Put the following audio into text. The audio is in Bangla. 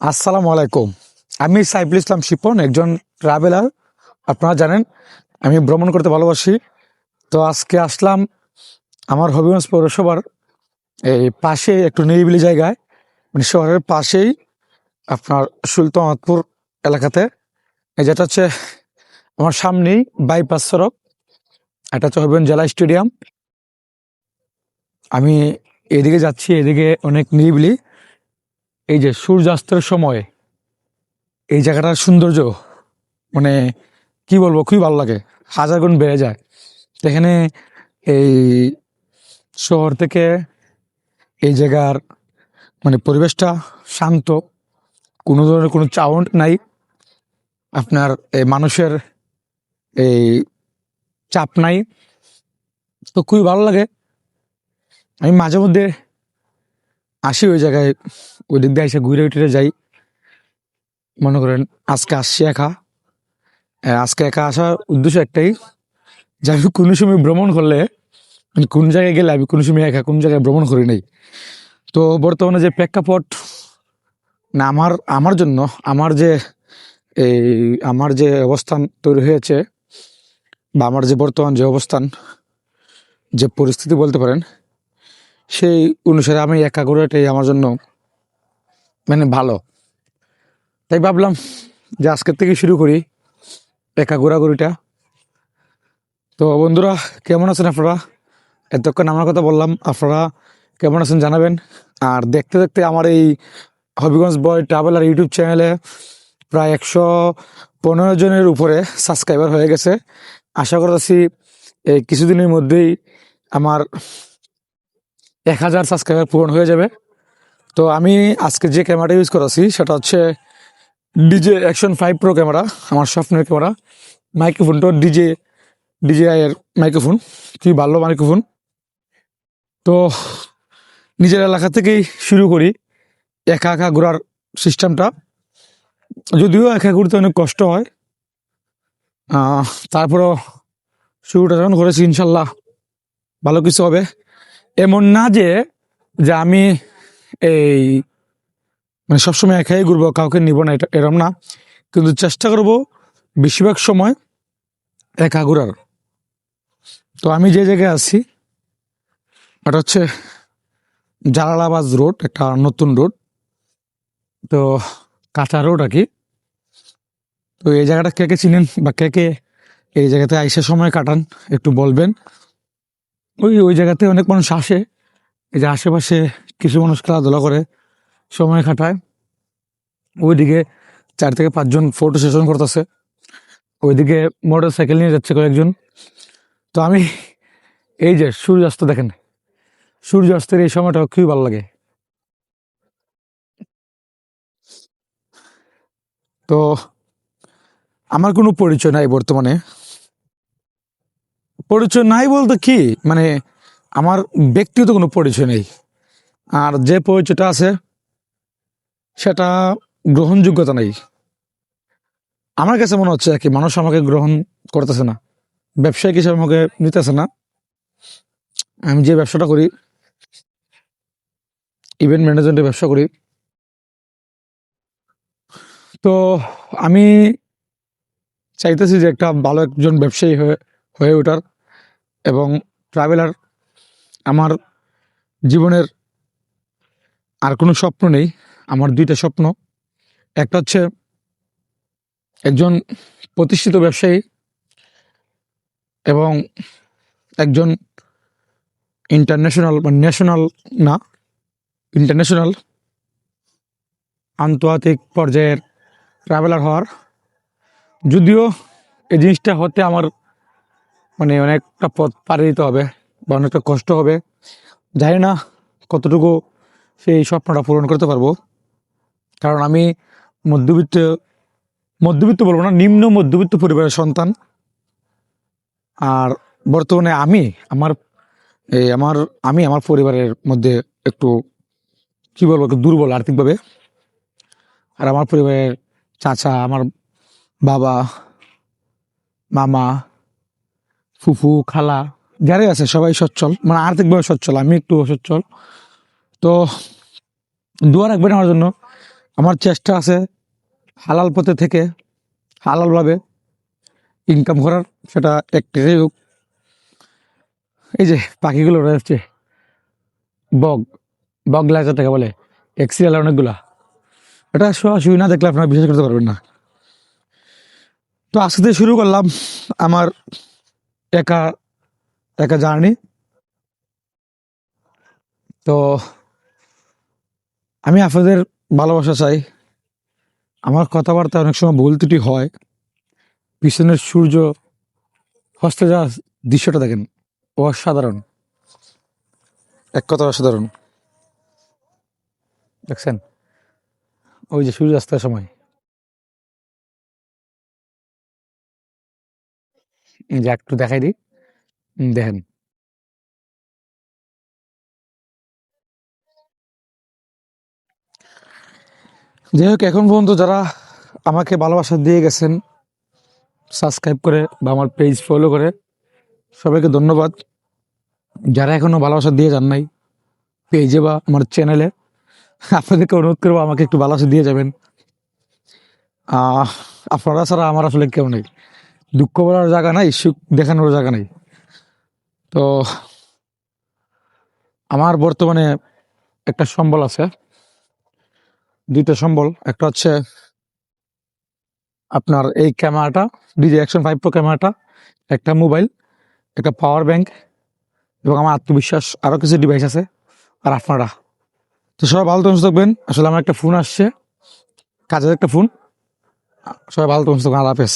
আসসালামু আলাইকুম। আমি সাইফুল ইসলাম শিপন, একজন ট্রাভেলার। আপনারা জানেন আমি ভ্রমণ করতে ভালোবাসি। তো আজকে আসলাম আমার হবিগঞ্জ পৌরসভার এই পাশে একটু নিরিবিলি জায়গায়, মানে শহরের পাশেই আপনার সুলতানপুর এলাকাতে। যেটা হচ্ছে আমার সামনেই বাইপাস সড়ক, এটা হচ্ছে হবিগঞ্জ জেলা স্টেডিয়াম। আমি এদিকে যাচ্ছি, এদিকে অনেক নিরিবিলি। এই যে সূর্যাস্তের সময় এই জায়গাটার সৌন্দর্য, মানে কি বলবো, খুবই ভালো লাগে, হাজার গুণ বেড়ে যায়। তো এখানে এই শহর থেকে এই জায়গার মানে পরিবেশটা শান্ত, কোনো ধরনের কোনো সাউন্ড নাই, আপনার এই মানুষের এই চাপ নাই। তো খুবই ভালো লাগে। আমি মাঝে মধ্যে আসি ওই জায়গায়, ওই দিক দিয়ে এসে ঘুরে উঠে যাই। মনে করেন আজকে আসছি একা। আজকে একা আসার উদ্দেশ্য একটাই, যে আমি কোনো সময় ভ্রমণ করলে, মানে কোন জায়গায় গেলে আমি কোনো সময় একা কোন জায়গায় ভ্রমণ করি নাই। তো বর্তমানে যে প্রেক্ষাপট, না আমার আমার জন্য আমার যে এই আমার যে অবস্থান তৈরি হয়েছে, বা আমার যে বর্তমান যে অবস্থান, যে পরিস্থিতি বলতে পারেন, সেই অনুসারে আমি একা ঘোরাটাই আমার জন্য মানে ভালো। তাই ভাবলাম যে আজকের থেকে শুরু করি একা ঘোরাঘুরিটা। তো বন্ধুরা, কেমন আছেন আপনারা? এতক্ষণ আমার কথা বললাম, আপনারা কেমন আছেন জানাবেন। আর দেখতে দেখতে আমার এই হবিগঞ্জ বয় ট্রাভেলার ইউটিউব চ্যানেলে প্রায় 115 জনের উপরে সাবস্ক্রাইবার হয়ে গেছে। আশা করতেছি এই কিছুদিনের মধ্যেই আমার 1000 সাবস্ক্রাইবার পূরণ হয়ে যাবে। তো আমি আজকে যে ক্যামেরাটা ইউজ করেছি সেটা হচ্ছে ডিজে অ্যাকশন 5 প্রো ক্যামেরা, আমার স্বপ্নের ক্যামেরা। মাইক্রোফোনটা ডিজেআই এর মাইক্রোফোন, খুবই ভালো মাইক্রোফোন। তো নিজের এলাকা থেকেই শুরু করি একা একা ঘোরার সিস্টেমটা। যদিও একা ঘুরতে অনেক কষ্ট হয়, তারপরও শুরুটা যখন করেছি ইনশাল্লাহ ভালো কিছু হবে। এমন না যে যে আমি এই মানে সবসময় একাই ঘুরবো, কাউকে নিব না, এটা এরম না। কিন্তু চেষ্টা করব বেশিরভাগ সময় একা ঘোরার। তো আমি যে জায়গায় আছি এটা হচ্ছে জালালাবাদ রোড, একটা নতুন রোড, তো কাঁচা রোড আর কি। তো এই জায়গাটা কে কে চিনেন বা কে কে এই জায়গাতে আইসে সময় কাটান একটু বলবেন। ওই ওই জায়গাতে অনেক মানুষ আসে, এই যে আশেপাশে কিছু মানুষ খেলাধুলা করে, সময় কাটায়। ওইদিকে 4 থেকে 5 জন ফটো সেশন করতেছে, ওইদিকে মোটর সাইকেল নিয়ে যাচ্ছে কয়েকজন। তো আমি এই যে সূর্যাস্ত দেখেন, সূর্যাস্তের এই সময়টা খুবই ভালো লাগে। তো আমার কোনো পরিচয় নাই বর্তমানে। পরিচয় নাই বলতে কি, মানে আমার ব্যক্তিগত কোনো পরিচয় নেই। আর যে পরিচয়টা আছে সেটা গ্রহণযোগ্যতা নেই। আমার কাছে মনে হচ্ছে কি মানুষ আমাকে গ্রহণ করতেছে না, ব্যবসায়িক হিসাবে আমাকে নিতেছে না। আমি যে ব্যবসাটা করি, ইভেন্ট ম্যানেজমেন্টের ব্যবসা করি, তো আমি চাইতেছি যে একটা ভালো একজন ব্যবসায়ী হয়ে হয়ে ওঠার। এবং ট্রাভেলার আমার জীবনের আর কোনো স্বপ্ন নেই। আমার 2টা স্বপ্ন। একটা হচ্ছে একজন প্রতিষ্ঠিত ব্যবসায়ী, এবং একজন ইন্টারন্যাশনাল বা ন্যাশনাল না, ইন্টারন্যাশনাল আন্তর্জাতিক পর্যায়ের ট্রাভেলার হওয়ার। যদিও এই জিনিসটা হতে আমার মানে অনেকটা পথ পাড়ি দিতে হবে বা অনেকটা কষ্ট হবে। জানি না কতটুকু সেই স্বপ্নটা পূরণ করতে পারবো, কারণ আমি মধ্যবিত্ত মধ্যবিত্ত বলবো না, নিম্ন মধ্যবিত্ত পরিবারের সন্তান। আর বর্তমানে আমি আমার এই আমার আমি আমার পরিবারের মধ্যে একটু কি বলবো, একটু দুর্বল আর্থিকভাবে। আর আমার পরিবারের চাচা, আমার বাবা, মামা, ফুফু, খালা যারাই আছে সবাই সচ্ছল, মানে আর্থিকভাবে সচ্ছল, আমি একটু অসচ্ছল। তো দোয়া রাখবেন আমার জন্য, আমার চেষ্টা আছে হালাল পথে থেকে হালালভাবে ইনকাম করার, সেটা একটাই হোক। এই যে পাখিগুলো রয়েছে, বগ বগ লাইজারটাকে বলে, এক্সিএল অনেকগুলা, এটা সরাসরি না দেখলে আপনারা বিশ্বাস করতে পারবেন না। তো আজকে থেকে শুরু করলাম আমার একা একা জার্নি। তো আমি আপনাদের ভালোবাসা চাই। আমার কথাবার্তা অনেক সময় ভুল ত্রুটি হয়। পিছনের সূর্য হস্তে যাওয়ার দৃশ্যটা দেখেন, অসাধারণ, এক কথা অসাধারণ। দেখছেন ওই যে সূর্যাস্তের সময়, এই যে একটু দেখাই দিই, দেখেন। যাই হোক, এখন পর্যন্ত যারা আমাকে ভালোবাসা দিয়ে গেছেন, সাবস্ক্রাইব করে বা আমার পেজ ফলো করে, সবাইকে ধন্যবাদ। যারা এখনো ভালোবাসা দিয়ে যান নাই পেজে বা আমার চ্যানেলে, আপনাদেরকে অনুরোধ করবো আমাকে একটু ভালোবাসা দিয়ে যাবেন। আপনারা ছাড়া আমার আসলে কেউ নেই, দুঃখ বলার জায়গা নাই, সুখ দেখানোর জায়গা নেই। তো আমার বর্তমানে একটা সম্বল আছে, দুইটা সম্বল। একটা হচ্ছে আপনার এই ক্যামেরাটা, ডিজি অ্যাকশন 5 প্রো ক্যামেরাটা, একটা মোবাইল, একটা পাওয়ার ব্যাংক, এবং আমার আত্মবিশ্বাস, আরও কিছু ডিভাইস আছে। আর আপনারা তো সবাই ভালো থাকবেন। আসলে আমার একটা ফোন আসছে, কাজের একটা ফোন। সবাই ভালো থাকবেন, আল্লাহ হাফেজ।